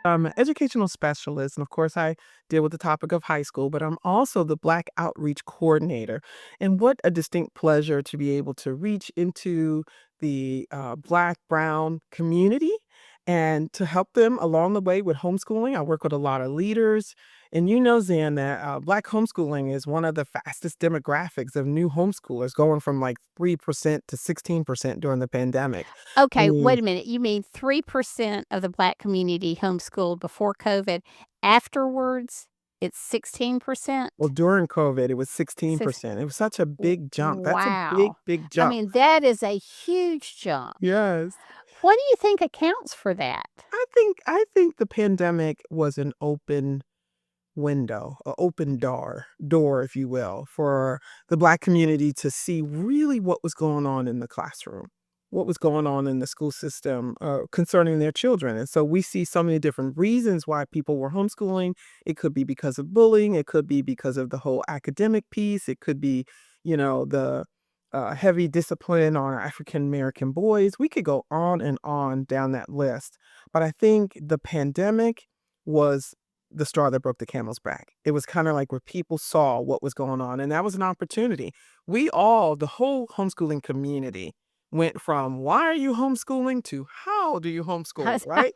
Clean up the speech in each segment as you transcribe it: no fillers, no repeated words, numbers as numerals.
I'm an educational specialist, and of course, I deal with the topic of high school, but I'm also the Black Outreach Coordinator. And what a distinct pleasure to be able to reach into the Black, Brown community and to help them along the way with homeschooling. I work with a lot of leaders. And you know, Zan, that Black homeschooling is one of the fastest demographics of new homeschoolers, going from like 3% to 16% during the pandemic. I Okay, mean, wait a minute. You mean 3% of the Black community homeschooled before COVID. Afterwards, it's well, 16%? during COVID, it was Six 16%. It was such a w big jump. That's a big, wow. big I jump. mean, that is a huge jump. Yes. What do you think accounts for that? I think the pandemic was an open window, an open door, if you will, for the Black community to see really what was going on in the classroom, what was going on in the school system concerning their children. And so we see so many different reasons why people were homeschooling. It could be because of bullying, it could be because of the whole academic piece, it could be, the heavy discipline on African American boys. We could go on and on down that list. But I think the pandemic was the straw that broke the camel's back. It was kind of like where people saw what was going on, and that was an opportunity. The whole homeschooling community went from why are you homeschooling to how do you homeschool, right?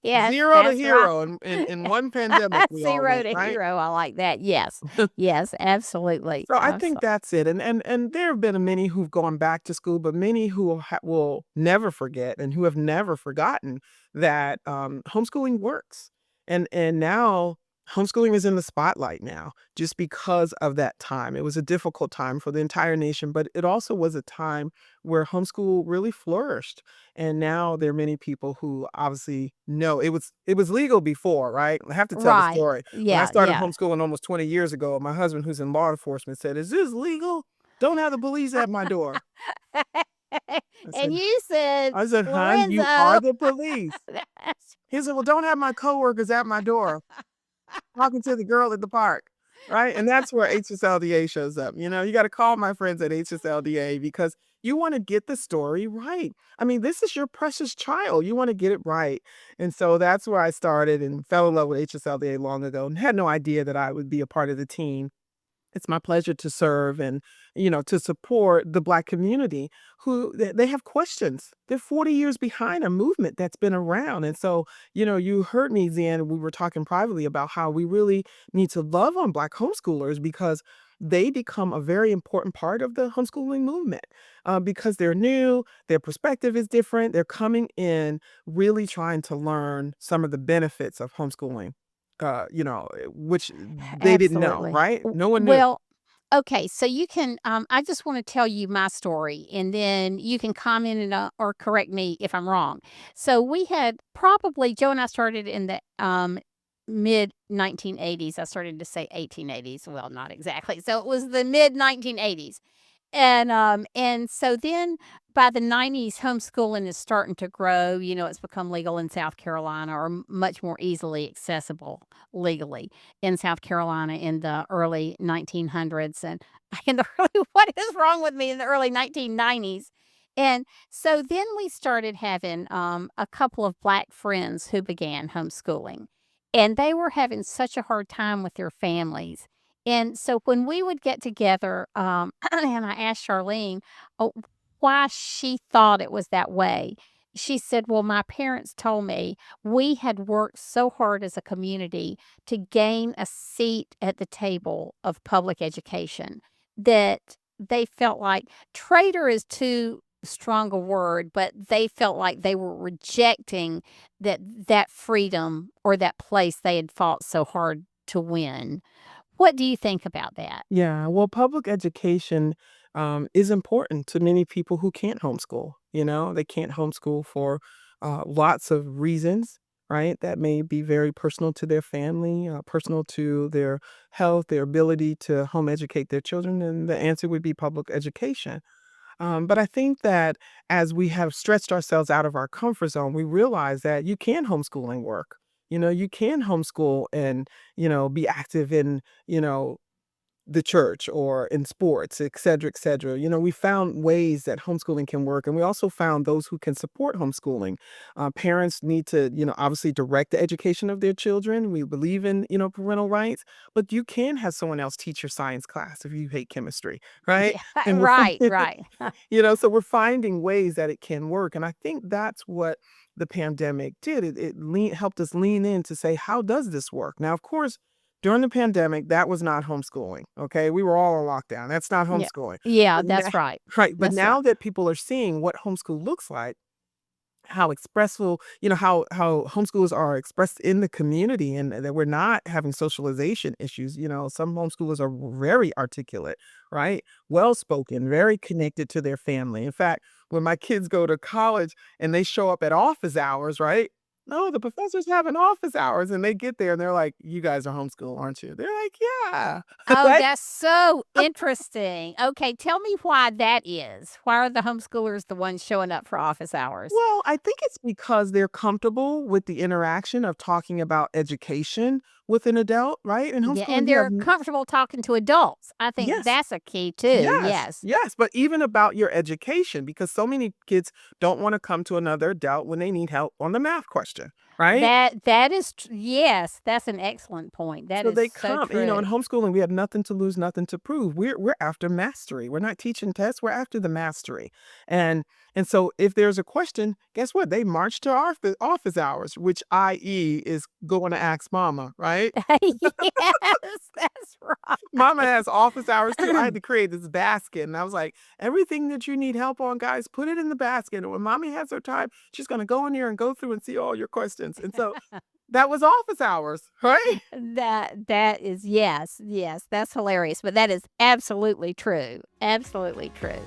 Yes, Zero to that's right. hero in one pandemic we all 0 went, to right? hero, I like that. Yes. Yes, absolutely, So I think that's it, and there have been many who've gone back to school, but many who will never forget and who have never forgotten that homeschooling works, and now homeschooling is in the spotlight now just because of that time. It was a difficult time for the entire nation, but it also was a time where homeschool really flourished, and now there are many people who obviously know it was legal before, right? I have to tell the right. story. When I Yeah, started yeah. homeschooling almost 20 years ago, my husband, who's in law enforcement, said, "Is this legal? Don't have the police at my door." I And said, you said, I said, "Hon, you are "Lorenzo." the police." That's He said, "Well, don't have my coworkers at my door talking to the girl at the park." Right? And that's where HSLDA shows up. You got to call my friends at HSLDA because you want to get the story right. I mean, this is your precious child. You want to get it right. And so that's where I started and fell in love with HSLDA long ago and had no idea that I would be a part of the team. It's my pleasure to serve and, to support the Black community who they have questions. They're 40 years behind a movement that's been around. And so, you heard me, Zan, we were talking privately about how we really need to love on Black homeschoolers because they become a very important part of the homeschooling movement because they're new, their perspective is different. They're coming in really trying to learn some of the benefits of homeschooling, which they didn't know, absolutely. right? No one knew. Well, okay, so you can, I just wanna tell you my story, and then you can comment and, or correct me if I'm wrong. So we had probably Joe and I started in the, mid-1980s. I started to say 1880s, well, not exactly. So it was the mid-1980s. And so then by the '90s, homeschooling is starting to grow. It's become legal in South Carolina, or much more easily accessible legally in South Carolina in the early 1900s, and in the early what is wrong with me, in the early 1990s. And so then we started having, a couple of Black friends who began homeschooling, and they were having such a hard time with their families. And so when we would get together, and I asked Charlene, oh, why she thought it was that way. She said, "Well, my parents told me we had worked so hard as a community to gain a seat at the table of public education that they felt like traitor is too strong a word, but they felt like they were rejecting that freedom or that place they had fought so hard to win." What do you think about that? Yeah, well, public education is important to many people who can't homeschool. They can't homeschool for lots of reasons, right? That may be very personal to their family, personal to their health, their ability to home educate their children. And the answer would be public education. But I think that as we have stretched ourselves out of our comfort zone, we realize that you can homeschooling work. You can homeschool and, be active in, you know, the church or in sports, et cetera, et cetera. We found ways that homeschooling can work, and we also found those who can support homeschooling. Parents need to, obviously direct the education of their children. We believe in, parental rights, but you can have someone else teach your science class if you hate chemistry, right? Yeah, And we're right, right. so we're finding ways that it can work, and I think that's what the pandemic did. It helped us lean in to say, how does this work? Now, of course, during the pandemic, that was not homeschooling, okay? We were all on lockdown. That's not Yeah. homeschooling. Yeah, But now that's right. right, but That's right. now that people are seeing what homeschool looks like, how expressful, how homeschoolers are expressed in the community and that we're not having socialization issues. Some homeschoolers are very articulate, right? Well spoken, very connected to their family. In fact, when my kids go to college and they show up at office hours, right? No, the professors having office hours and they get there and they're like, "You guys are homeschool, aren't you?" They're like, "Yeah." Oh, Right? that's so interesting. Okay, tell me why that is. Why are the homeschoolers the ones showing up for office hours? Well, I think it's because they're comfortable with the interaction of talking about education with an adult, right? In Yeah, homeschooling, and you have they're comfortable talking to adults. I think yes, that's a key too. yes, Yes. yes, but even about your education, because so many kids don't want to come to another adult when they need help on the math question, right? That is yes, that's an excellent point. That So is they so come, in true. homeschooling, we have nothing to lose, nothing to prove. We're after mastery. We're not teaching tests. We're after the mastery. And so if there's a question, guess what? They march to our office hours, which i.e. is going to ask mama, right? Yes, that's Mama has office hours too. I right. had to create this basket. And I was like, everything that you need help on, guys, put it in the basket. And when mommy has her time, she's gonna go in here and go through and see all your questions. And so that was office hours, right? That is yes, yes, that's hilarious, but that is absolutely true. Absolutely true.